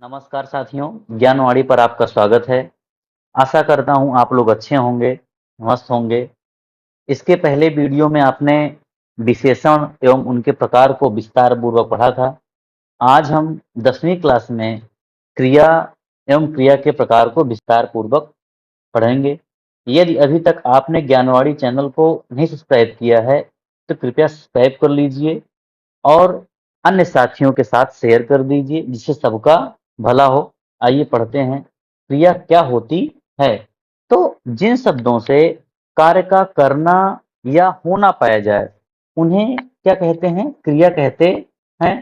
नमस्कार साथियों, ज्ञानवाणी पर आपका स्वागत है। आशा करता हूँ आप लोग अच्छे होंगे, मस्त होंगे। इसके पहले वीडियो में आपने विशेषण एवं उनके प्रकार को विस्तार पूर्वक पढ़ा था। आज हम 10वीं क्लास में क्रिया एवं क्रिया के प्रकार को विस्तार पूर्वक पढ़ेंगे। यदि अभी तक आपने ज्ञानवाणी चैनल को नहीं सब्सक्राइब किया है, तो कृपया सब्सक्राइब कर लीजिए और अन्य साथियों के साथ शेयर कर दीजिए जिससे सबका भला हो। आइए पढ़ते हैं, क्रिया क्या होती है। तो जिन शब्दों से कार्य का करना या होना पाया जाए उन्हें क्या कहते हैं? क्रिया कहते हैं।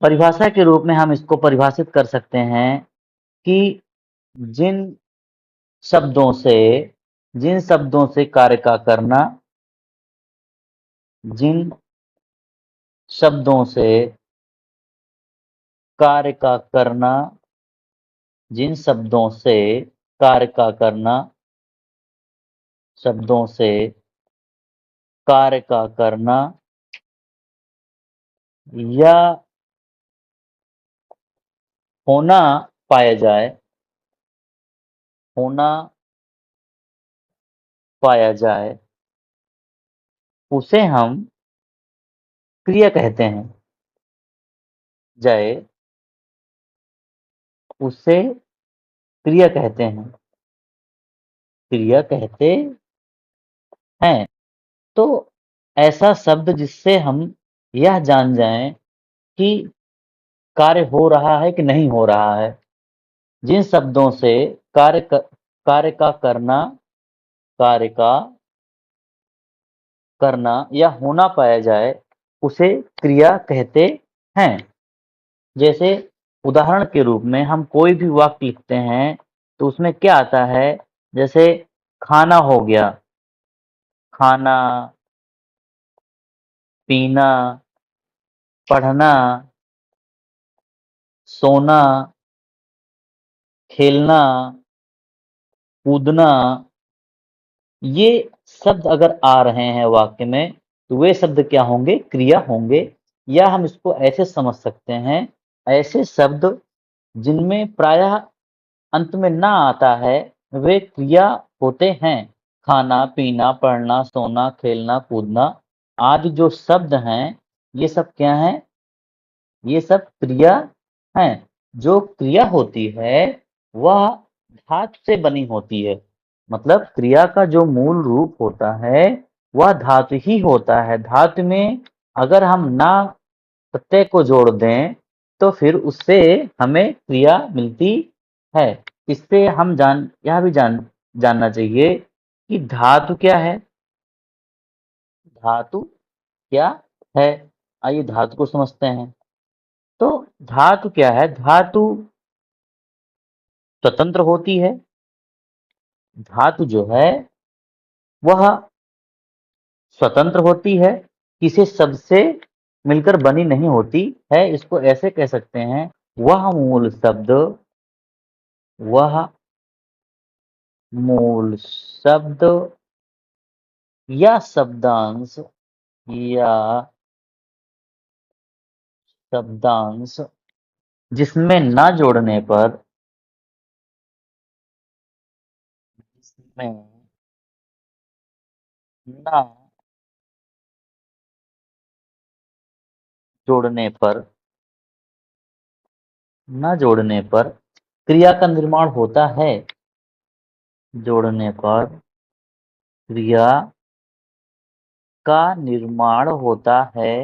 परिभाषा के रूप में हम इसको परिभाषित कर सकते हैं कि जिन शब्दों से जिन शब्दों से कार्य का करना, जिन शब्दों से कार्य का करना, जिन शब्दों से कार्य का करना, शब्दों से कार्य का करना या होना पाया जाए, होना पाया जाए, उसे हम क्रिया कहते हैं। जाए उसे क्रिया कहते हैं, क्रिया कहते हैं। तो ऐसा शब्द जिससे हम यह जान जाएं कि कार्य हो रहा है कि नहीं हो रहा है। जिन शब्दों से कार्य का करना, कार्य का करना या होना पाया जाए उसे क्रिया कहते हैं। जैसे उदाहरण के रूप में हम कोई भी वाक्य लिखते हैं तो उसमें क्या आता है? जैसे खाना हो गया, खाना, पीना, पढ़ना, सोना, खेलना, कूदना। ये शब्द अगर आ रहे हैं वाक्य में तो वे शब्द क्या होंगे? क्रिया होंगे। या हम इसको ऐसे समझ सकते हैं, ऐसे शब्द जिनमें प्रायः अंत में ना आता है वे क्रिया होते हैं। खाना, पीना, पढ़ना, सोना, खेलना, कूदना आदि जो शब्द हैं ये सब क्या हैं? ये सब क्रिया हैं। जो क्रिया होती है वह धातु से बनी होती है। मतलब क्रिया का जो मूल रूप होता है वह धातु ही होता है। धातु में अगर हम ना प्रत्यय को जोड़ दें तो फिर उससे हमें क्रिया मिलती है। इससे हम यह भी जानना चाहिए कि धातु क्या है। धातु क्या है? आइए धातु को समझते हैं। तो धातु क्या है? धातु स्वतंत्र होती है। धातु जो है वह स्वतंत्र होती है, किसी शब्द से मिलकर बनी नहीं होती है। इसको ऐसे कह सकते हैं, वह मूल शब्द या शब्दांश या शब्दांश जिसमें ना जोड़ने पर, जिसमें ना जोड़ने पर, ना जोड़ने पर क्रिया का निर्माण होता है। जोड़ने पर क्रिया का निर्माण होता है,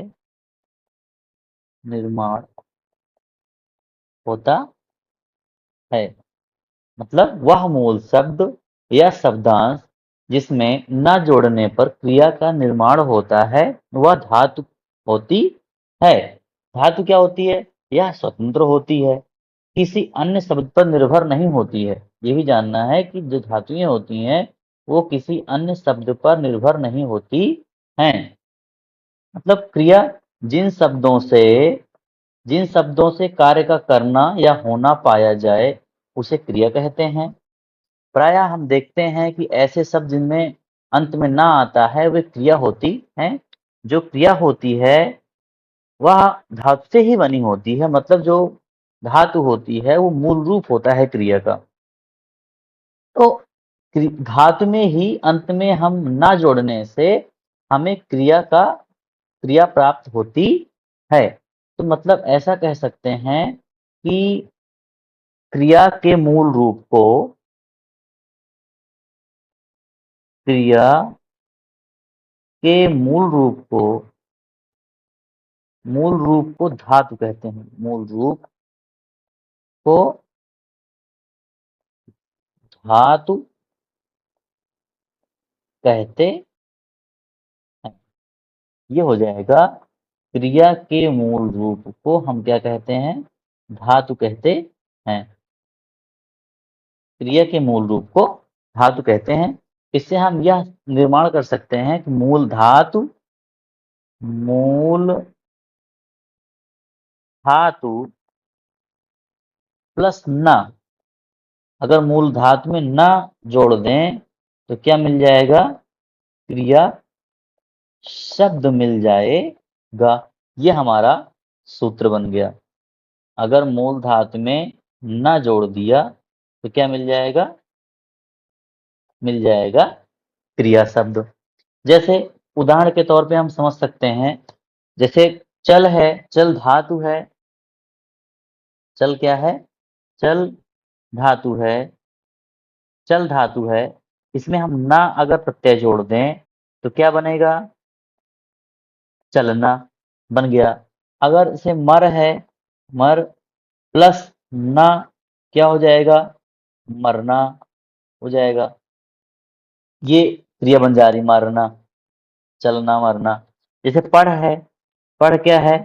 निर्माण होता है। मतलब वह मूल शब्द या शब्दांश जिसमें न जोड़ने पर क्रिया का निर्माण होता है वह धातु होती है। धातु क्या होती है? यह स्वतंत्र होती है, किसी अन्य शब्द पर निर्भर नहीं होती है। ये भी जानना है कि जो धातुएं होती हैं वो किसी अन्य शब्द पर निर्भर नहीं होती हैं। मतलब क्रिया जिन शब्दों से जिन शब्दों से कार्य का करना या होना पाया जाए उसे क्रिया कहते हैं। प्रायः हम देखते हैं कि ऐसे शब्द जिनमें अंत में ना आता है वे क्रिया होती हैं। जो क्रिया होती है वह धातु से ही बनी होती है। मतलब जो धातु होती है वो मूल रूप होता है क्रिया का। तो धातु में ही अंत में हम ना जोड़ने से हमें क्रिया प्राप्त होती है। तो मतलब ऐसा कह सकते हैं कि क्रिया के मूल रूप को क्रिया के मूल रूप को धातु कहते हैं। मूल रूप को धातु कहते हैं। ये हो जाएगा, क्रिया के मूल रूप को हम क्या कहते हैं? धातु कहते हैं। क्रिया के मूल रूप को धातु कहते हैं। इससे हम यह निर्माण कर सकते हैं कि मूल धातु प्लस न, अगर मूल धातु में न जोड़ दें तो क्या मिल जाएगा? क्रिया शब्द मिल जाएगा। ये हमारा सूत्र बन गया। अगर मूल धातु में न जोड़ दिया तो क्या मिल जाएगा? मिल जाएगा क्रिया शब्द। जैसे उदाहरण के तौर पे हम समझ सकते हैं, जैसे चल है, चल धातु है। चल क्या है? चल धातु है। चल धातु है, इसमें हम ना अगर प्रत्यय जोड़ दें तो क्या बनेगा? चलना बन गया। अगर इसे मर है, मर प्लस ना क्या हो जाएगा? मरना हो जाएगा। ये क्रिया बन जा रही, मरना, चलना, मरना। जैसे पढ़ है, पढ़ क्या है?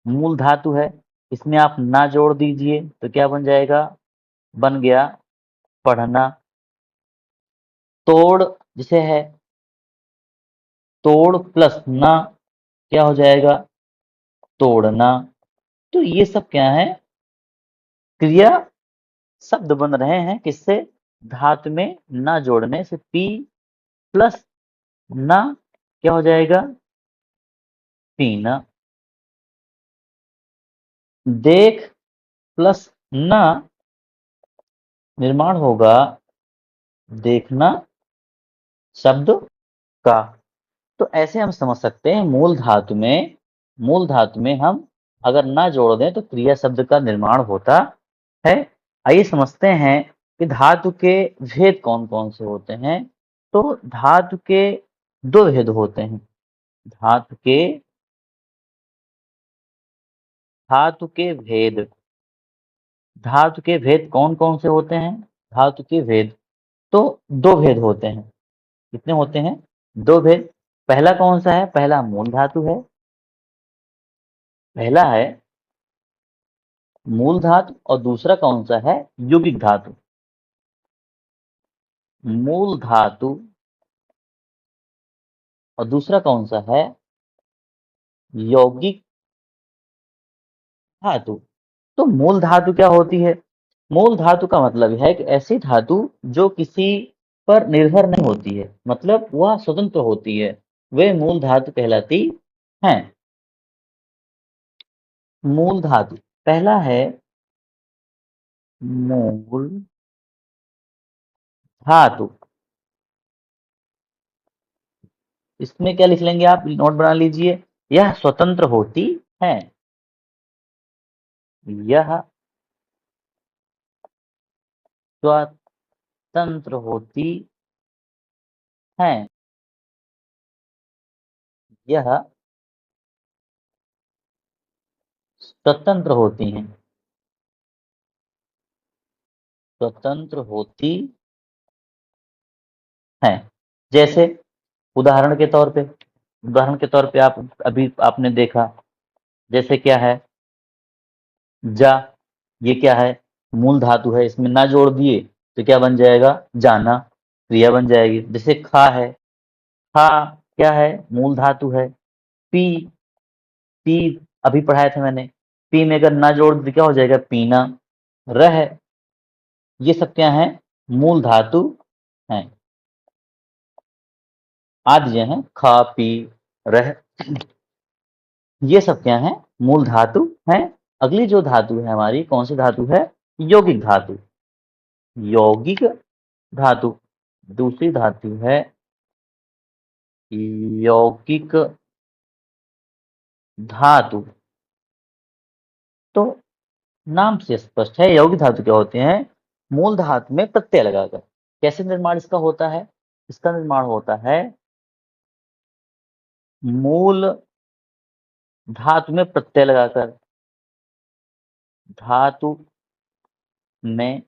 मूल धातु है, इसमें आप ना जोड़ दीजिए तो क्या बन जाएगा? बन गया पढ़ना। तोड़ जिसे है, तोड़ प्लस ना क्या हो जाएगा? तोड़ना। तो ये सब क्या है? क्रिया शब्द बन रहे हैं। किससे? धातु में ना जोड़ने से। पी प्लस ना क्या हो जाएगा? पीना। देख प्लस ना निर्माण होगा देखना शब्द का। तो ऐसे हम समझ सकते हैं, मूल धातु में हम अगर ना जोड़ दें तो क्रिया शब्द का निर्माण होता है। आइए समझते हैं कि धातु के भेद कौन कौन से होते हैं। तो धातु के दो भेद होते हैं। धातु के धातु के भेद धातु के भेद कौन कौन से होते हैं? धातु के भेद तो दो भेद होते हैं। कितने होते हैं? दो भेद। पहला कौन सा है? पहला मूल धातु है। पहला है मूल धातु और दूसरा कौन सा है? यौगिक धातु। मूल धातु और दूसरा कौन सा है? यौगिक धातु। तो मूल धातु क्या होती है? मूल धातु का मतलब है कि ऐसी धातु जो किसी पर निर्भर नहीं होती है, मतलब वह स्वतंत्र होती है, वे मूल धातु कहलाती हैं। मूल धातु पहला है मूल धातु। इसमें क्या लिख लेंगे आप? नोट बना लीजिए। यह स्वतंत्र होती है। यह स्वतंत्र होती है। यह स्वतंत्र होती हैं। स्वतंत्र होती हैं। जैसे उदाहरण के तौर पे आप अभी आपने देखा, जैसे क्या है? जा, ये क्या है? मूल धातु है, इसमें ना जोड़ दिए तो क्या बन जाएगा? जाना, क्रिया बन जाएगी। जैसे खा है, खा क्या है? मूल धातु है। पी, पी अभी पढ़ाया था मैंने, पी में अगर ना जोड़ दे क्या हो जाएगा? पीना। रह, ये सब क्या है? मूल धातु हैं। आदि हैं, खा पी रह, ये सब क्या है? मूल धातु हैं। अगली जो धातु है हमारी, कौन सी धातु है? यौगिक धातु। यौगिक धातु। दूसरी धातु है यौगिक धातु। तो नाम से स्पष्ट है, यौगिक धातु क्या होते हैं? मूल धातु में प्रत्यय लगाकर। कैसे निर्माण इसका होता है? इसका निर्माण होता है मूल धातु में प्रत्यय लगाकर। धातु में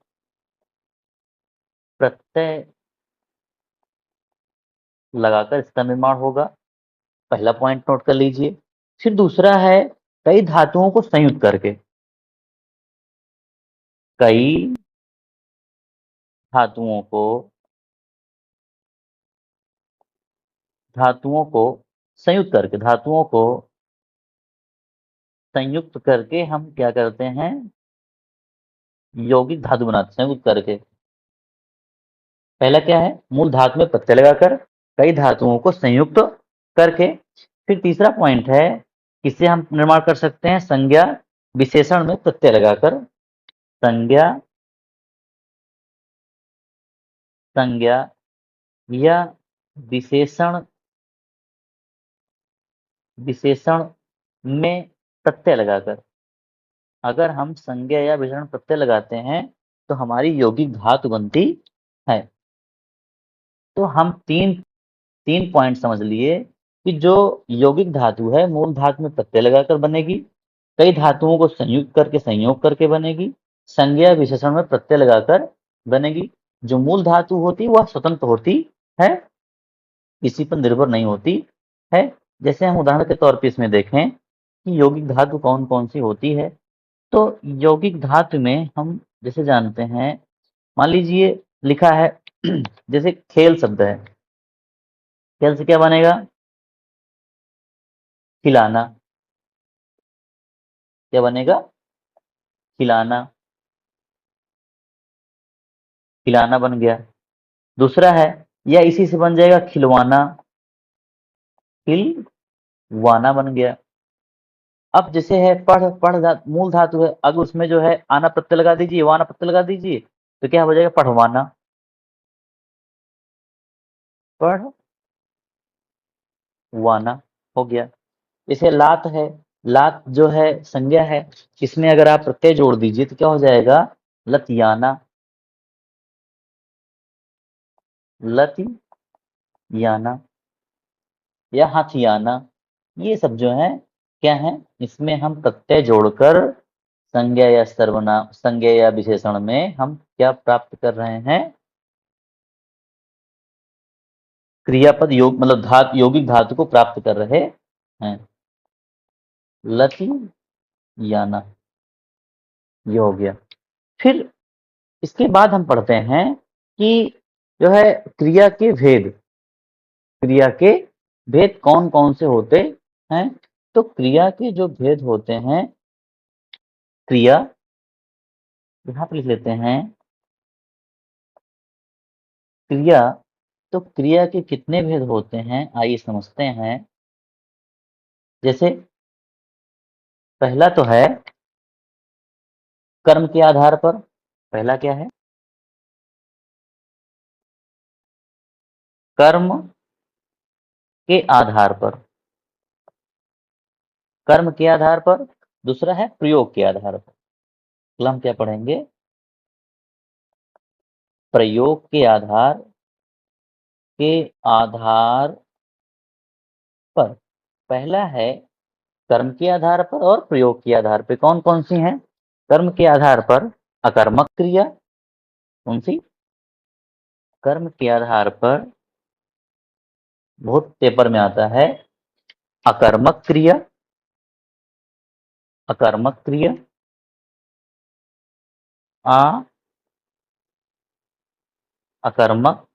प्रत्यय लगाकर इसका निर्माण होगा। पहला पॉइंट नोट कर लीजिए। फिर दूसरा है कई धातुओं को संयुक्त करके। कई धातुओं को संयुक्त करके, धातुओं को संयुक्त करके हम क्या करते हैं? यौगिक धातु बनाते हैं संयुक्त करके। पहला क्या है? मूल धातु में प्रत्यय लगाकर, कई धातुओं को संयुक्त करके। फिर तीसरा पॉइंट है, किससे हम निर्माण कर सकते हैं? संज्ञा विशेषण में प्रत्यय लगाकर। संज्ञा या विशेषण में प्रत्यय लगाकर। अगर हम संज्ञा या विशेषण प्रत्यय लगाते हैं तो हमारी यौगिक धातु बनती है। तो हम तीन पॉइंट समझ लिए कि जो यौगिक धातु है मूल धातु में प्रत्यय लगाकर बनेगी, कई धातुओं को संयुक्त करके संयोग करके बनेगी, संज्ञा विशेषण में प्रत्यय लगाकर बनेगी। जो मूल धातु होती है वह स्वतंत्र होती है, किसी पर निर्भर नहीं होती है। जैसे हम उदाहरण के तौर पे इसमें देखें कि यौगिक धातु कौन कौन सी होती है। तो यौगिक धातु में हम जैसे जानते हैं, मान लीजिए लिखा है जैसे खेल शब्द है, खेल से क्या बनेगा? खिलाना। क्या बनेगा? खिलाना। खिलाना बन गया। दूसरा है, या इसी से बन जाएगा खिलवाना। खिलवाना बन गया। अब जैसे है मूल धातु है, अब उसमें जो है आना प्रत्यय लगा दीजिए, वाना प्रत्यय लगा दीजिए, तो क्या हो जाएगा? पढ़वाना। पढ़वाना हो गया। जैसे लात है, लात जो है संज्ञा है, इसमें अगर आप प्रत्यय जोड़ दीजिए तो क्या हो जाएगा? लतियाना। लतियाना या हाथियाना। ये सब जो है क्या है? इसमें हम प्रत्यय जोड़कर संज्ञा या सर्वनाम, संज्ञा या विशेषण में हम क्या प्राप्त कर रहे हैं? क्रियापद योग, मतलब यौगिक धातु को प्राप्त कर रहे हैं। लतियाना, ये हो गया। फिर इसके बाद हम पढ़ते हैं कि जो है क्रिया के भेद। क्रिया के भेद कौन कौन से होते हैं? तो क्रिया के जो भेद होते हैं, क्रिया यहाँ पर लिख लेते हैं क्रिया। तो क्रिया के कितने भेद होते हैं आइए समझते हैं। जैसे पहला तो है कर्म के आधार पर। पहला क्या है? कर्म के आधार पर। कर्म के आधार पर। दूसरा है प्रयोग के आधार पर। अगला हम क्या पढ़ेंगे? प्रयोग के आधार पर। पहला है कर्म के आधार पर और प्रयोग के आधार पर। कौन कौन सी हैं? कर्म के आधार पर अकर्मक क्रिया। कौन सी? कर्म के आधार पर बहुत पेपर में आता है अकर्मक क्रिया। अकर्मक क्रिया, अकर्मक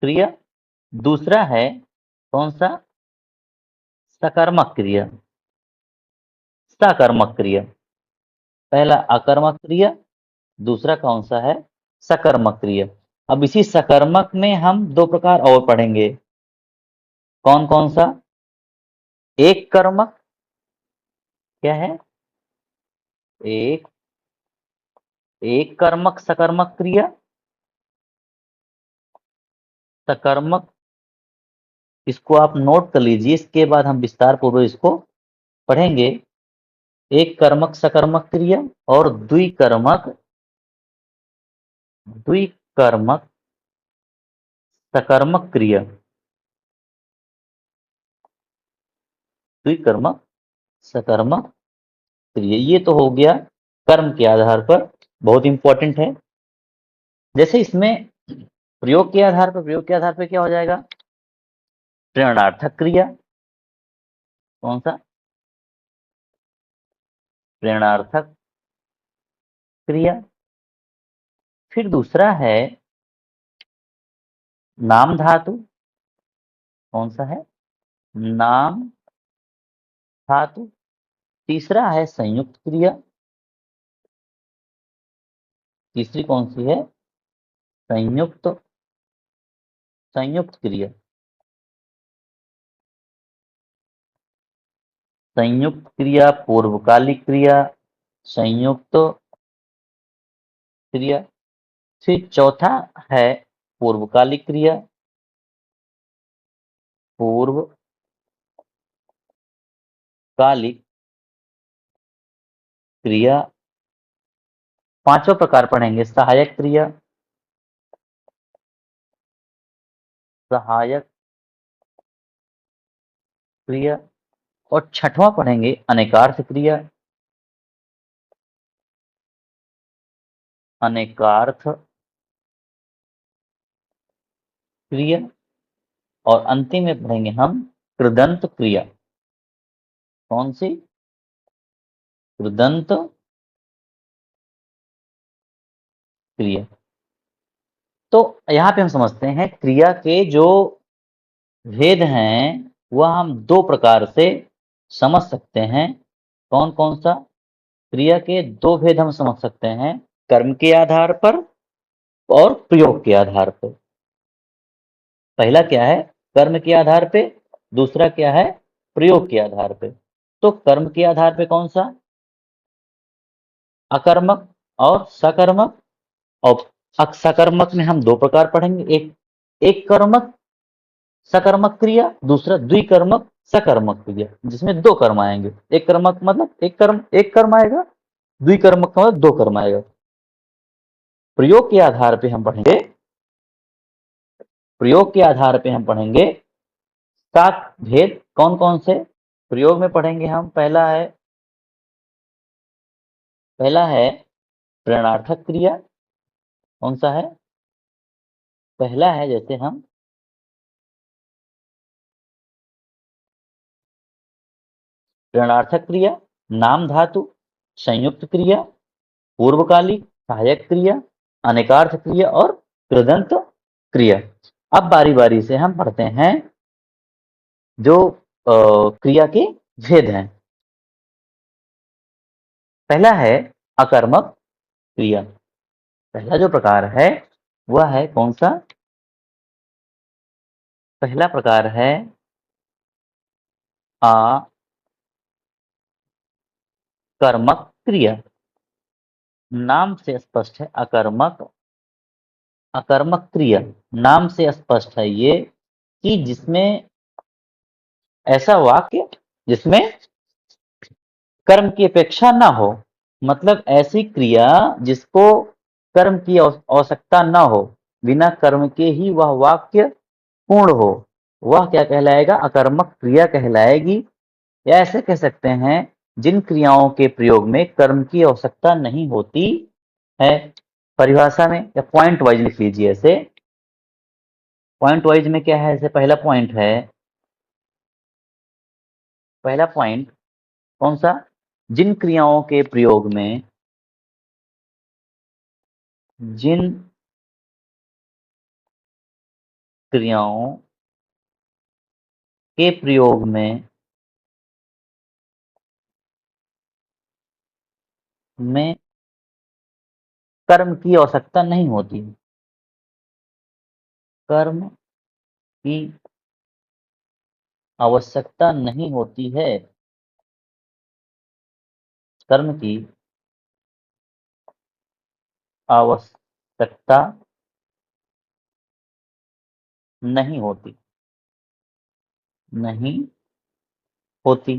क्रिया। दूसरा है कौन सा? सकर्मक क्रिया। सकर्मक क्रिया। पहला अकर्मक क्रिया, दूसरा कौन सा है? सकर्मक क्रिया। अब इसी सकर्मक में हम दो प्रकार और पढ़ेंगे। कौन कौन सा? एक कर्मक क्या है? एक एक कर्मक सकर्मक क्रिया, सकर्मक, इसको आप नोट कर लीजिए, इसके बाद हम विस्तार पूर्वक इसको पढ़ेंगे। एक कर्मक सकर्मक क्रिया और द्विकर्मक सकर्मक क्रिया, द्विकर्मक सकर्मक क्रिया। ये तो हो गया कर्म के आधार पर, बहुत इंपॉर्टेंट है। जैसे इसमें प्रयोग के आधार पर क्या हो जाएगा? प्रेरणार्थक क्रिया। कौन सा? प्रेरणार्थक क्रिया। फिर दूसरा है नाम धातु। कौन सा है? नाम धातु। तीसरा है संयुक्त क्रिया। तीसरी कौन सी है? संयुक्त संयुक्त क्रिया। संयुक्त क्रिया, पूर्वकालिक क्रिया, संयुक्त क्रिया। फिर चौथा है पूर्वकालिक क्रिया, पूर्वकालिक क्रिया। पांचों प्रकार पढ़ेंगे, सहायक क्रिया, सहायक क्रिया। और छठवां पढ़ेंगे अनेकार्थ क्रिया, अनेकार्थ क्रिया। और अंतिम में पढ़ेंगे हम कृदंत क्रिया। कौन सी? कृदंत क्रिया। तो यहाँ पे हम समझते हैं क्रिया के जो भेद हैं वह हम दो प्रकार से समझ सकते हैं। कौन कौन सा? क्रिया के दो भेद हम समझ सकते हैं, कर्म के आधार पर और प्रयोग के आधार पर। पहला क्या है? कर्म के आधार पे। दूसरा क्या है? प्रयोग के आधार पे। तो कर्म के आधार पे कौन सा? अकर्मक और सकर्मक। और सकर्मक में हम दो प्रकार पढ़ेंगे, एक एक कर्मक सकर्मक क्रिया, दूसरा द्विकर्मक सकर्मक क्रिया, जिसमें दो कर्म आएंगे। एक कर्मक मतलब एक कर्म आएगा, द्विकर्मक का मतलब दो कर्म आएगा। प्रयोग के आधार पे हम पढ़ेंगे, प्रयोग के आधार पे हम पढ़ेंगे सात भेद। कौन कौन से? प्रयोग में पढ़ेंगे हम, पहला है प्रेरणार्थक क्रिया। कौन सा है? पहला है, जैसे हम प्रेरणार्थक क्रिया, नाम धातु, संयुक्त क्रिया, पूर्वकालिक सहायक क्रिया, अनेकार्थ क्रिया और कृदंत क्रिया। अब बारी बारी से हम पढ़ते हैं जो क्रिया के भेद हैं। पहला है अकर्मक क्रिया। पहला जो प्रकार है वह है कौन सा? पहला प्रकार है अकर्मक क्रिया। नाम से स्पष्ट है, अकर्मक अकर्मक क्रिया। नाम से स्पष्ट है ये कि जिसमें ऐसा वाक्य जिसमें कर्म की अपेक्षा ना हो, मतलब ऐसी क्रिया जिसको कर्म की आवश्यकता ना हो, बिना कर्म के ही वह वाक्य पूर्ण हो, वह क्या कहलाएगा? अकर्मक क्रिया कहलाएगी। या ऐसे कह सकते हैं जिन क्रियाओं के प्रयोग में कर्म की आवश्यकता नहीं होती है। परिभाषा में या पॉइंट वाइज लिख लीजिए। ऐसे पॉइंट वाइज में क्या है? जैसे पहला पॉइंट कौन सा? जिन क्रियाओं के प्रयोग में जिन क्रियाओं के प्रयोग में कर्म की आवश्यकता नहीं होती, कर्म की आवश्यकता नहीं होती है, कर्म की आवश्यकता नहीं होती, नहीं होती।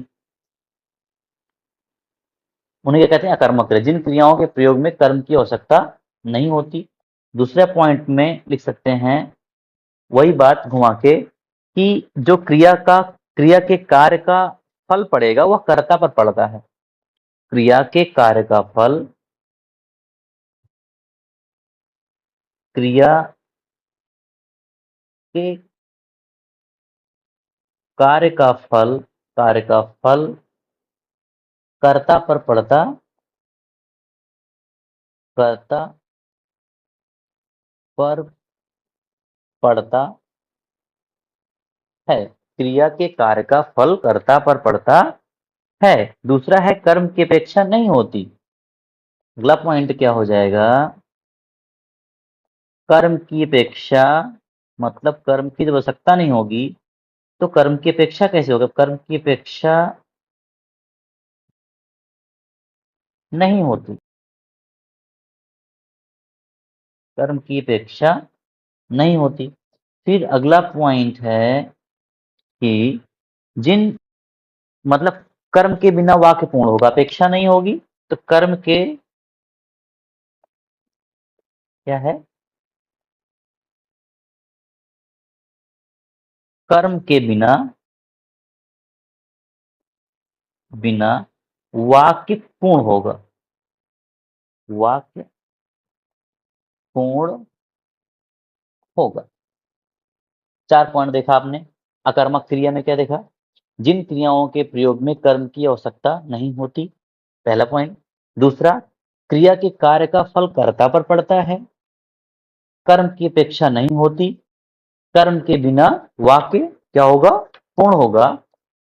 उन्हें क्या कहते हैं? अकर्मक क्रिया। जिन क्रियाओं के प्रयोग में कर्म की आवश्यकता नहीं होती। दूसरे पॉइंट में लिख सकते हैं वही बात घुमा के कि जो क्रिया के कार्य का फल पड़ेगा वह कर्ता पर पड़ता है। क्रिया के कार्य का फल, क्रिया के कार्य का फल, कार्य का फल कर्ता पर पड़ता, कर्ता पर पड़ता है। क्रिया के कार्य का फल कर्ता पर पड़ता है। दूसरा है कर्म की अपेक्षा नहीं होती। अगला पॉइंट क्या हो जाएगा? कर्म की अपेक्षा, मतलब कर्म की जब आवश्यकता नहीं होगी तो कर्म की अपेक्षा कैसे होगा? कर्म की अपेक्षा नहीं होती, कर्म की अपेक्षा नहीं होती। फिर अगला पॉइंट है कि जिन, मतलब कर्म के बिना वाक्य पूर्ण होगा, अपेक्षा नहीं होगी तो कर्म के, क्या है? कर्म के बिना, बिना वाक्य पूर्ण होगा, वाक्य पूर्ण होगा। 4 पॉइंट देखा आपने। अकर्मक क्रिया में क्या देखा? जिन क्रियाओं के प्रयोग में कर्म की आवश्यकता नहीं होती, पहला पॉइंट। दूसरा, क्रिया के कार्य का फल कर्ता पर पड़ता है, कर्म की अपेक्षा नहीं होती, कर्म के बिना वाक्य क्या होगा? पूर्ण होगा।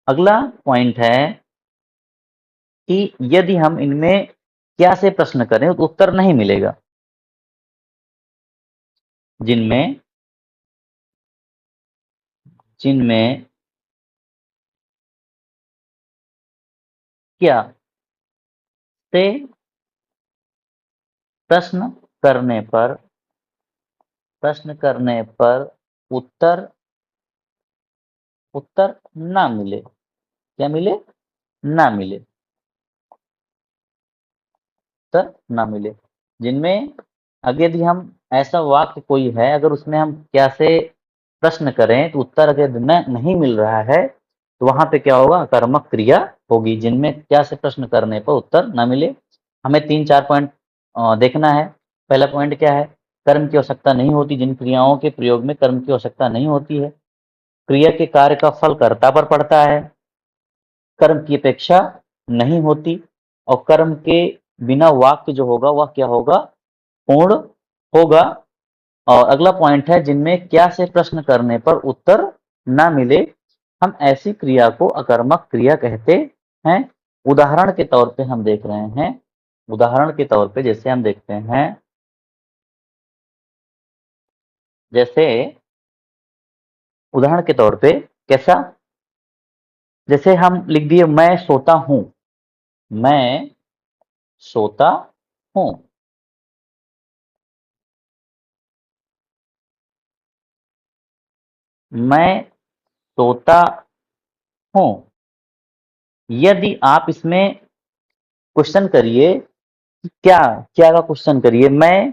अगला पॉइंट है कि यदि हम इनमें क्या से प्रश्न करें तो उत्तर नहीं मिलेगा। जिनमें, जिनमें क्या से प्रश्न करने पर, प्रश्न करने पर उत्तर, उत्तर ना मिले, क्या मिले? ना मिले, उत्तर ना मिले। जिनमें अगर यदि हम, ऐसा वाक्य कोई है अगर उसमें हम क्या से प्रश्न करें तो उत्तर अगर नहीं मिल रहा है तो वहां पे क्या होगा? कर्मक क्रिया होगी। जिनमें क्या से प्रश्न करने पर उत्तर न मिले। हमें 3-4 पॉइंट देखना है। पहला पॉइंट क्या है? कर्म की आवश्यकता नहीं होती। जिन क्रियाओं के प्रयोग में कर्म की आवश्यकता नहीं होती है, क्रिया के कार्य का फल कर्ता पर पड़ता है, कर्म की अपेक्षा नहीं होती, और कर्म के बिना वाक्य जो होगा वह क्या होगा? पूर्ण होगा। और अगला पॉइंट है जिनमें क्या से प्रश्न करने पर उत्तर ना मिले, हम ऐसी क्रिया को अकर्मक क्रिया कहते हैं। उदाहरण के तौर पे हम देख रहे हैं, उदाहरण के तौर पे जैसे हम देखते हैं, जैसे उदाहरण के तौर पे कैसा? जैसे हम लिख दिए मैं सोता हूं, मैं सोता हूं। मैं सोता हूं। यदि आप इसमें क्वेश्चन करिए, क्या, क्या का क्वेश्चन करिए, मैं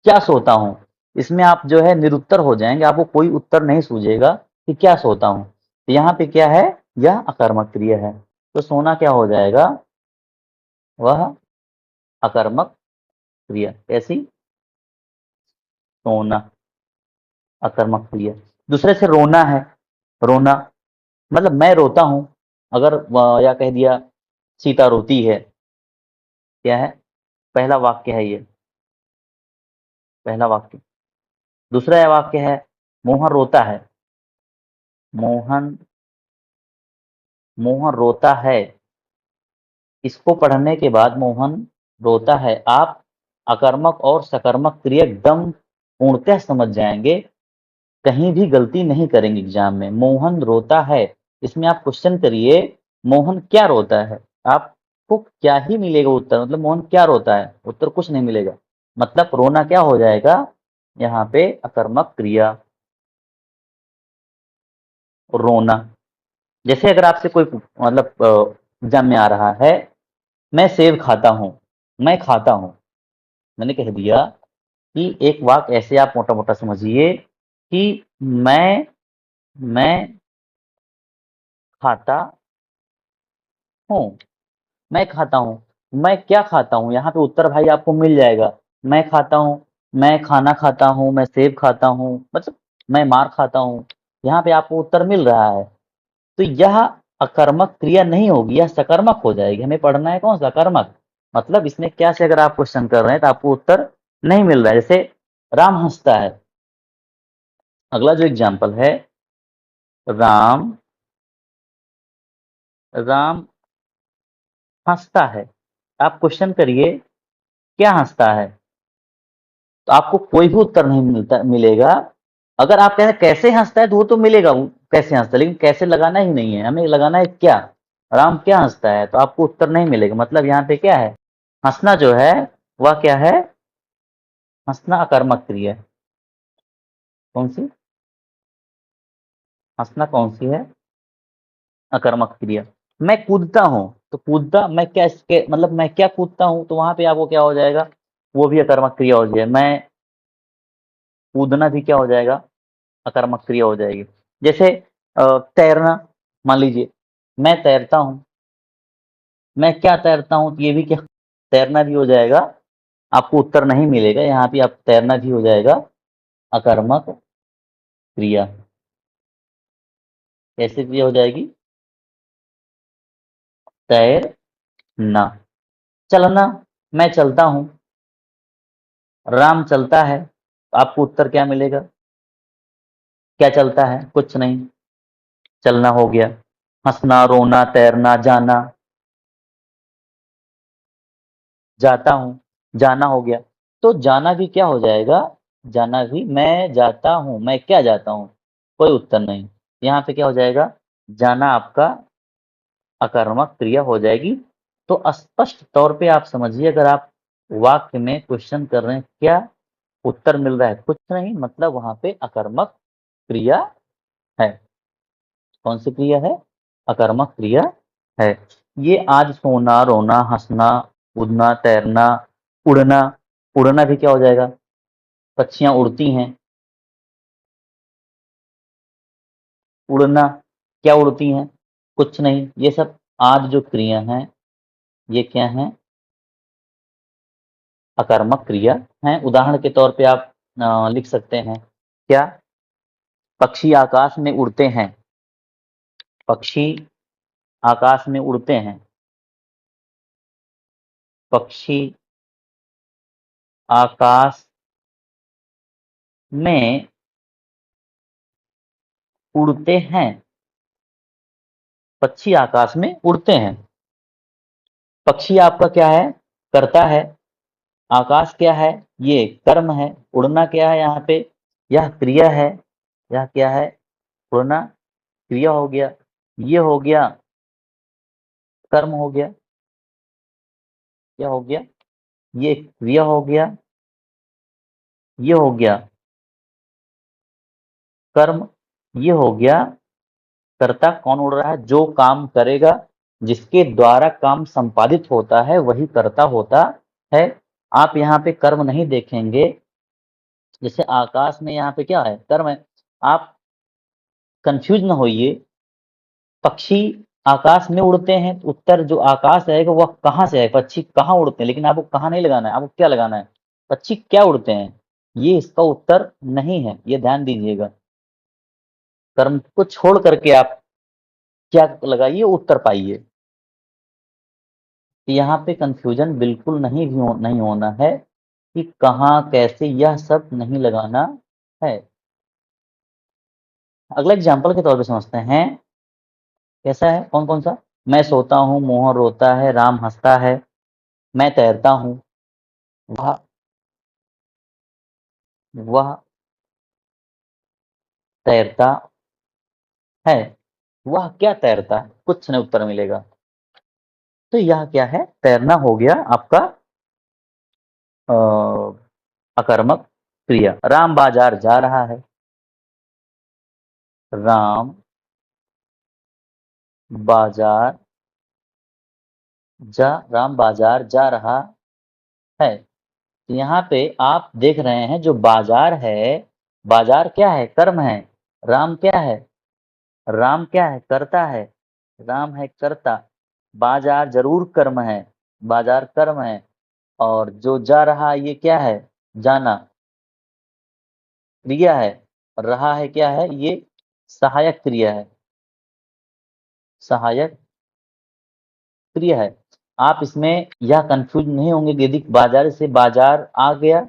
क्या सोता हूँ, इसमें आप जो है निरुत्तर हो जाएंगे, आपको कोई उत्तर नहीं सूझेगा कि क्या सोता हूँ। तो यहाँ पे क्या है? यह अकर्मक क्रिया है। तो सोना क्या हो जाएगा? वह अकर्मक क्रिया। कैसी? सोना अकर्मक क्रिया। दूसरे से रोना है, रोना मतलब मैं रोता हूँ। अगर या कह दिया सीता रोती है, क्या है? पहला वाक्य है ये, पहला वाक्य। दूसरा वाक्य है मोहन रोता है, मोहन, मोहन रोता है। इसको पढ़ने के बाद मोहन रोता है, आप अकर्मक और सकर्मक क्रिया एकदम पूर्णतः समझ जाएंगे, कहीं भी गलती नहीं करेंगे एग्जाम में। मोहन रोता है, इसमें आप क्वेश्चन करिए मोहन क्या रोता है, आप आपको क्या ही मिलेगा उत्तर, मतलब मोहन क्या रोता है, उत्तर कुछ नहीं मिलेगा। मतलब रोना क्या हो जाएगा यहाँ पे, अकर्मक क्रिया, रोना। जैसे अगर आपसे कोई मतलब एग्जाम में आ रहा है, मैं सेब खाता हूँ, मैं खाता हूँ, मैंने कह दिया कि एक वाक्य ऐसे आप मोटा मोटा समझिए कि मैं खाता हूँ, मैं खाता हूँ, मैं क्या खाता हूँ, यहाँ पे उत्तर भाई आपको मिल जाएगा। मैं खाता हूँ, मैं खाना खाता हूँ, मैं सेब खाता हूँ, मतलब मैं मार खाता हूँ, यहाँ पे आपको उत्तर मिल रहा है। तो यह अकर्मक क्रिया नहीं होगी, यह सकर्मक हो जाएगी। हमें पढ़ना है कौन सा, कर्मक। मतलब इसमें क्या से अगर आप क्वेश्चन कर रहे हैं तो आपको उत्तर नहीं मिल रहा है। जैसे राम हंसता है, अगला जो एग्जाम्पल है, राम राम हंसता है। आप क्वेश्चन करिए क्या हंसता है, तो आपको कोई भी उत्तर नहीं मिलेगा। अगर आप कहें कैसे हंसता है तो वो तो मिलेगा, वो कैसे हंसता है, लेकिन कैसे लगाना ही नहीं है, हमें लगाना है क्या, राम क्या हंसता है, तो आपको उत्तर नहीं मिलेगा। मतलब यहाँ पे क्या है, हंसना जो है वह क्या है, हंसना अकर्मक क्रिया है। कौन सी, हंसना कौन सी है, अकर्मक क्रिया। मैं कूदता हूँ, तो कूदता मैं क्या, इसके मतलब मैं क्या कूदता हूँ, तो वहां पे आपको क्या हो जाएगा, वो भी अकर्मक क्रिया हो जाएगी। मैं कूदना भी क्या हो जाएगा, अकर्मक क्रिया हो जाएगी। जैसे तैरना, मान लीजिए मैं तैरता हूँ, मैं क्या तैरता हूँ, तो ये भी क्या, तैरना भी हो जाएगा। आपको उत्तर नहीं मिलेगा यहाँ पे, आप तैरना भी हो जाएगा अकर्मक क्रिया। कैसे क्रिया हो जाएगी, तैरना। चलना, मैं चलता हूँ, राम चलता है, तो आपको उत्तर क्या मिलेगा, क्या चलता है, कुछ नहीं, चलना हो गया। हंसना, रोना, तैरना, जाना, जाता हूँ, जाना हो गया। तो जाना भी क्या हो जाएगा, जाना भी मैं जाता हूँ, मैं क्या जाता हूँ, कोई उत्तर नहीं। यहाँ पे क्या हो जाएगा, जाना आपका अकर्मक क्रिया हो जाएगी। तो स्पष्ट तौर पे आप समझिए, अगर आप वाक्य में क्वेश्चन कर रहे हैं क्या उत्तर मिल रहा है, कुछ नहीं, मतलब वहां पे अकर्मक क्रिया है। कौन सी क्रिया है, अकर्मक क्रिया है। ये आज सोना, रोना, हंसना, कूदना, तैरना, उड़ना, उड़ना भी क्या हो जाएगा, पक्षियां उड़ती हैं, उड़ना, क्या उड़ती हैं, कुछ नहीं। ये सब आज जो क्रिया हैं, ये क्या हैं, अकर्मक क्रिया हैं। उदाहरण के तौर पे आप लिख सकते हैं क्या, पक्षी आकाश में उड़ते हैं, पक्षी आकाश में उड़ते हैं, पक्षी आकाश में उड़ते हैं, पक्षी आकाश में उड़ते हैं। पक्षी आपका क्या है, करता है, आकाश क्या है, ये कर्म है, उड़ना क्या है यहाँ पे, यह क्रिया है, यह क्या है, उड़ना क्रिया हो गया, ये हो गया कर्म हो गया, क्या हो गया, ये क्रिया हो गया, ये हो गया कर्म, ये हो गया कर्ता। कौन उड़ रहा है, जो काम करेगा, जिसके द्वारा काम संपादित होता है वही कर्ता होता है। आप यहाँ पे कर्म नहीं देखेंगे, जैसे आकाश में यहाँ पे क्या है, कर्म है। आप कंफ्यूज ना होइए, पक्षी आकाश में उड़ते हैं, तो उत्तर जो आकाश आएगा वह कहाँ से आएगा, पक्षी कहाँ उड़ते हैं, लेकिन आपको कहाँ नहीं लगाना है, आपको क्या लगाना है, पक्षी क्या उड़ते हैं, ये इसका उत्तर नहीं है, ये ध्यान दीजिएगा। कर्म को छोड़ करके आप क्या लगाइए, उत्तर पाइए। यहाँ पे कंफ्यूजन बिल्कुल नहीं होना है कि कहाँ कैसे, यह सब नहीं लगाना है। अगला एग्जाम्पल के तौर पे समझते हैं, कैसा है, कौन कौन सा, मैं सोता हूँ, मोहन रोता है, राम हंसता है, मैं तैरता हूँ, वह वह तैरता है, वह क्या तैरता है, कुछ नहीं उत्तर मिलेगा। तो यह क्या है, तैरना हो गया आपका अ, अकर्मक क्रिया। राम बाजार जा रहा है, राम बाजार राम बाजार जा रहा है। तो यहाँ पे आप देख रहे हैं जो बाजार है, बाजार क्या है, कर्म है। राम क्या है, राम क्या है, कर्ता है। राम है कर्ता, बाजार जरूर कर्म है, बाजार कर्म है। और जो जा रहा ये क्या है, जाना क्रिया है। और रहा है क्या है, ये सहायक क्रिया है, सहायक क्रिया है। आप इसमें यह कंफ्यूज नहीं होंगे कि यदि बाजार से बाजार आ गया,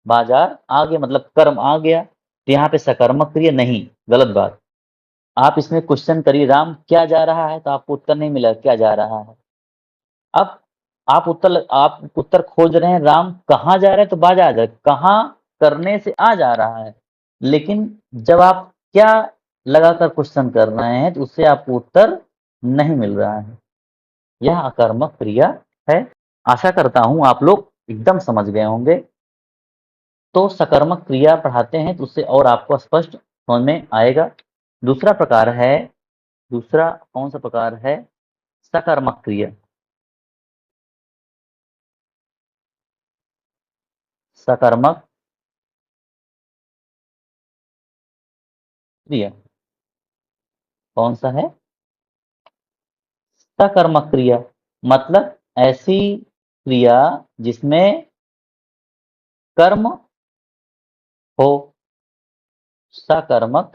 बाजार आ गया मतलब कर्म आ गया, तो यहाँ पे सकर्मक क्रिया नहीं, गलत बात। आप इसमें क्वेश्चन करिए राम क्या जा रहा है, तो आपको उत्तर नहीं मिला क्या जा रहा है। अब आप उत्तर खोज रहे हैं राम कहाँ जा रहे हैं, तो बाजार जा, कहाँ करने से आ जा रहा है। लेकिन जब आप क्या लगाकर क्वेश्चन कर रहे हैं, तो उससे आपको उत्तर नहीं मिल रहा है। यह अकर्मक क्रिया है। आशा करता हूं आप लोग एकदम समझ गए होंगे। तो सकर्मक क्रिया पढ़ाते हैं तो उससे और आपको स्पष्ट समझ में आएगा। दूसरा प्रकार है, दूसरा कौन सा प्रकार है, सकर्मक क्रिया। सकर्मक क्रिया कौन सा है, सकर्मक क्रिया मतलब ऐसी क्रिया जिसमें कर्म हो। सकर्मक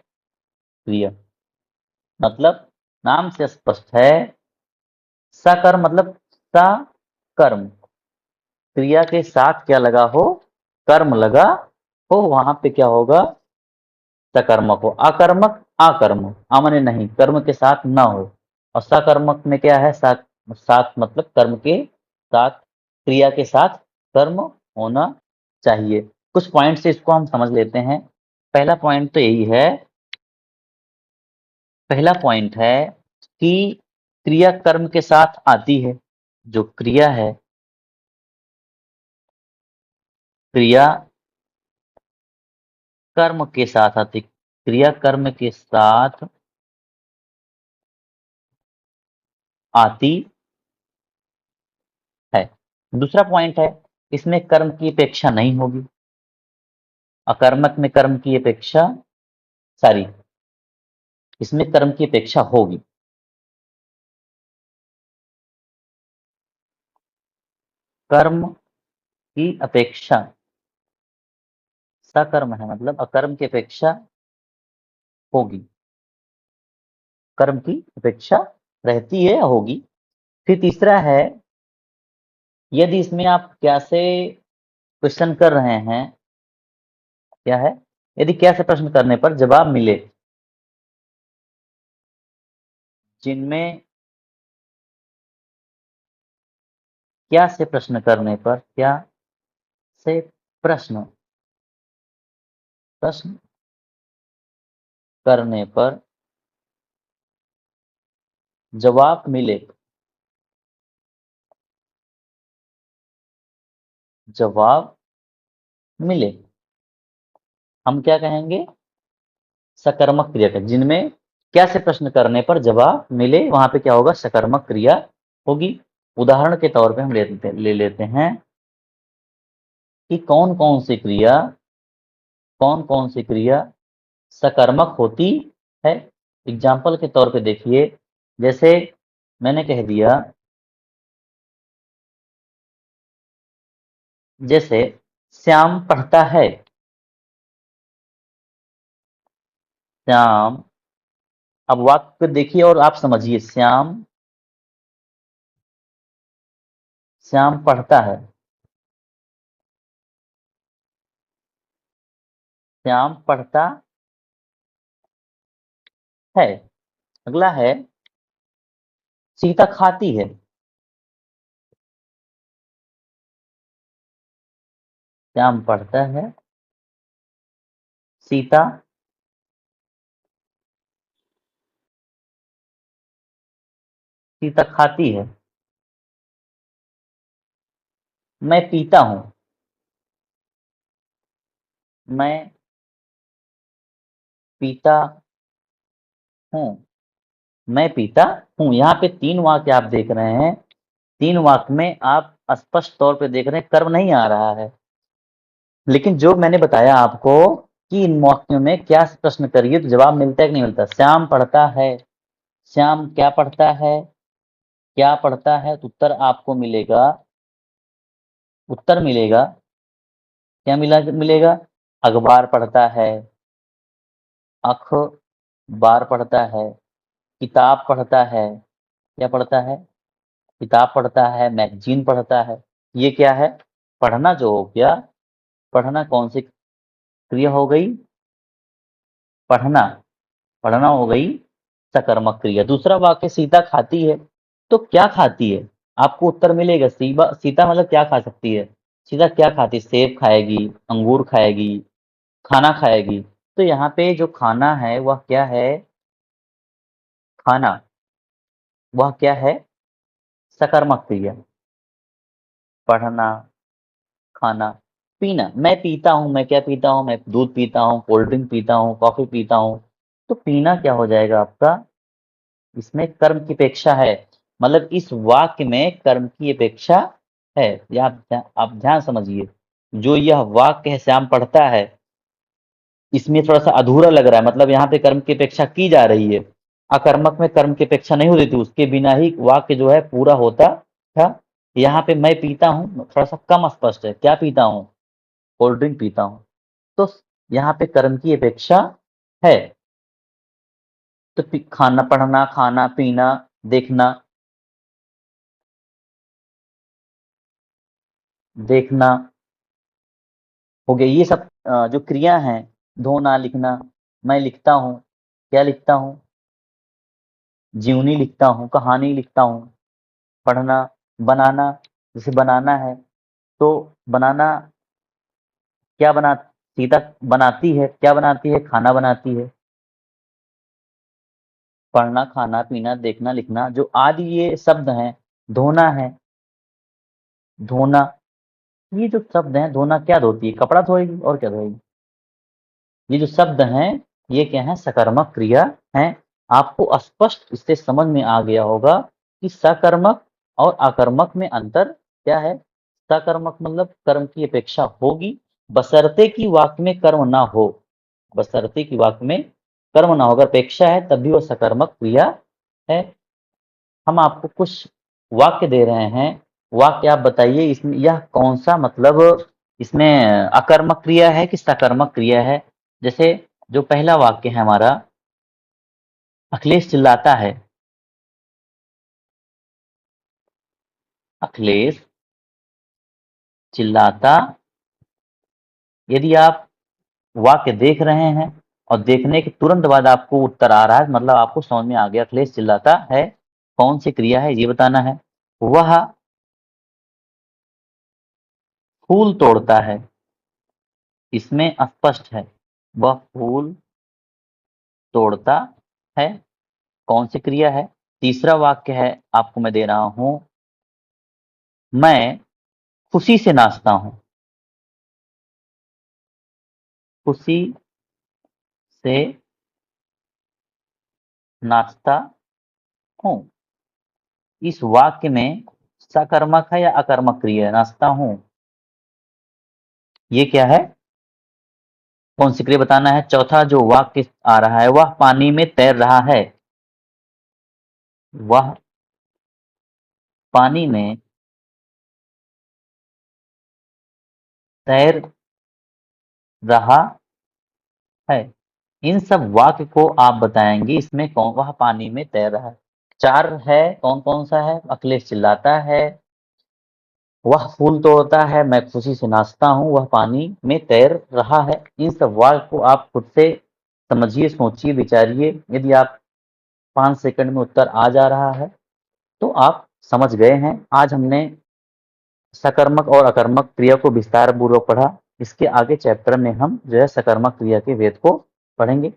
क्रिया मतलब नाम से स्पष्ट है, सकर्म मतलब सकर्म, क्रिया के साथ क्या लगा हो, कर्म लगा हो, वहां पे क्या होगा, सकर्मक हो। अकर्मक अकर्म, अमने नहीं, कर्म के साथ ना हो। और सकर्मक में क्या है, साथ, साथ मतलब कर्म के साथ, क्रिया के साथ कर्म होना चाहिए। कुछ पॉइंट से इसको हम समझ लेते हैं। पहला पॉइंट तो यही है, पहला पॉइंट है कि क्रिया कर्म के साथ आती है। जो क्रिया है, क्रिया कर्म के साथ आती, क्रिया कर्म के साथ आती है। दूसरा पॉइंट है, इसमें कर्म की अपेक्षा नहीं होगी। अकर्मक में कर्म की अपेक्षा, सॉरी, इसमें कर्म की अपेक्षा होगी। कर्म की अपेक्षा, सकर्म है मतलब अकर्म की अपेक्षा होगी, कर्म की अपेक्षा रहती है, होगी। फिर तीसरा है, यदि इसमें आप क्या से क्वेश्चन कर रहे हैं, क्या है, यदि क्या से प्रश्न करने पर जवाब मिले, जिनमें क्या से प्रश्न करने पर, क्या से प्रश्न, प्रश्न करने पर जवाब मिले, जवाब मिले, हम क्या कहेंगे, सकर्मक क्रिया का। जिनमें क्या से प्रश्न करने पर जवाब मिले, वहां पे क्या होगा, सकर्मक क्रिया होगी। उदाहरण के तौर पे हम ले लेते हैं कि कौन कौन सी क्रिया, कौन कौन सी क्रिया सकर्मक होती है। एग्जाम्पल के तौर पे देखिए, जैसे मैंने कह दिया, जैसे श्याम पढ़ता है, श्याम, अब वाक्य देखिए और आप समझिए, श्याम, श्याम पढ़ता है, श्याम पढ़ता है। अगला है, सीता खाती है, श्याम पढ़ता है, सीता सीता खाती है। मैं पीता हूं, मैं पीता हूं, मैं पीता हूं। यहाँ पे 3 वाक्य आप देख रहे हैं। 3 वाक्य में आप स्पष्ट तौर पे देख रहे हैं कर्म नहीं आ रहा है। लेकिन जो मैंने बताया आपको कि इन वाक्यों में क्या प्रश्न करिए तो जवाब मिलता है कि नहीं मिलता। श्याम पढ़ता है, श्याम क्या पढ़ता है, क्या पढ़ता है, तो उत्तर आपको मिलेगा, उत्तर मिलेगा, क्या मिलेगा, अखबार पढ़ता है, अखबार पढ़ता है, किताब पढ़ता है, क्या पढ़ता है, किताब पढ़ता है, मैगजीन पढ़ता है। ये क्या है, पढ़ना जो हो गया, पढ़ना कौन सी क्रिया हो गई, पढ़ना, पढ़ना हो गई सकर्मक क्रिया। दूसरा वाक्य सीता खाती है, तो क्या खाती है, आपको उत्तर मिलेगा सीता मतलब क्या खा सकती है, सीता क्या खाती है, सेब खाएगी, अंगूर खाएगी, खाना खाएगी। तो यहाँ पे जो खाना है वह क्या है, खाना, वह क्या है, सकर्मक क्रिया। पढ़ना, खाना, पीना, मैं पीता हूँ, मैं क्या पीता हूँ, मैं दूध पीता हूँ, कोल्ड ड्रिंक पीता हूँ, कॉफी पीता हूँ। तो पीना क्या हो जाएगा आपका, इसमें कर्म की अपेक्षा है, मतलब इस वाक्य में कर्म की अपेक्षा है। ये आप ध्यान समझिए, जो यह वाक्य है श्याम पढ़ता है, इसमें थोड़ा सा अधूरा लग रहा है, मतलब यहाँ पे कर्म की अपेक्षा की जा रही है। अकर्मक में कर्म की अपेक्षा नहीं होती थी, उसके बिना ही वाक्य जो है पूरा होता था। यहाँ पे मैं पीता हूँ थोड़ा सा कम स्पष्ट है, क्या पीता हूँ, कोल्ड ड्रिंक पीता हूँ। तो यहाँ पे कर्म की अपेक्षा है। तो खाना, पढ़ना, खाना, पीना, देखना, देखना हो गया। ये सब जो क्रिया हैं, धोना, लिखना, मैं लिखता हूँ, क्या लिखता हूँ, जीवनी लिखता हूँ, कहानी लिखता हूँ। पढ़ना, बनाना, जैसे बनाना है तो बनाना, क्या बना, सीता बनाती है, क्या बनाती है, खाना बनाती है। पढ़ना, खाना, पीना, देखना, लिखना, जो आदि ये शब्द हैं, धोना है, धोना, ये जो शब्द हैं, धोना क्या धोती है, कपड़ा धोएगी और क्या धोएगी। ये जो शब्द हैं ये क्या है, सकर्मक क्रिया हैं। आपको स्पष्ट इससे समझ में आ गया होगा कि सकर्मक और अकर्मक में अंतर क्या है। सकर्मक मतलब कर्म की अपेक्षा होगी, बशर्ते कि वाक्य में कर्म ना हो, बशर्ते कि वाक्य में कर्म ना हो, अगर अपेक्षा है तब भी वह सकर्मक क्रिया है। हम आपको कुछ वाक्य दे रहे हैं, वाक्य आप बताइए इसमें यह कौन सा मतलब इसमें अकर्मक क्रिया है कि सकर्मक क्रिया है। जैसे जो पहला वाक्य है हमारा, अखिलेश चिल्लाता है, अखिलेश चिल्लाता, यदि आप वाक्य देख रहे हैं और देखने के तुरंत बाद आपको उत्तर आ रहा है, मतलब आपको समझ में आ गया अखिलेश चिल्लाता है, कौन सी क्रिया है ये बताना है। वह फूल तोड़ता है, इसमें स्पष्ट है, वह फूल तोड़ता है, कौन सी क्रिया है। तीसरा वाक्य है आपको मैं दे रहा हूं, मैं खुशी से नाचता हूं, खुशी से नाचता हूं। इस वाक्य में सकर्मक है या अकर्मक क्रिया है, नाचता हूं, ये क्या है, कौन सी क्रिया बताना है। चौथा जो वाक्य आ रहा है, वह पानी में तैर रहा है, वह पानी में तैर रहा है। इन सब वाक्य को आप बताएंगे इसमें कौन, वह पानी में तैर रहा है। चार है, कौन कौन सा है, अखिलेश चिल्लाता है, वह फूल तोड़ता है, मैं खुशी से नाचता हूँ, वह पानी में तैर रहा है। इन सब वाक्य को आप खुद से समझिए, सोचिए, विचारिए। यदि आप 5 सेकंड में उत्तर आ जा रहा है तो आप समझ गए हैं। आज हमने सकर्मक और अकर्मक क्रिया को विस्तार पूर्वक पढ़ा। इसके आगे चैप्टर में हम जो है सकर्मक क्रिया के वेद को पढ़ेंगे।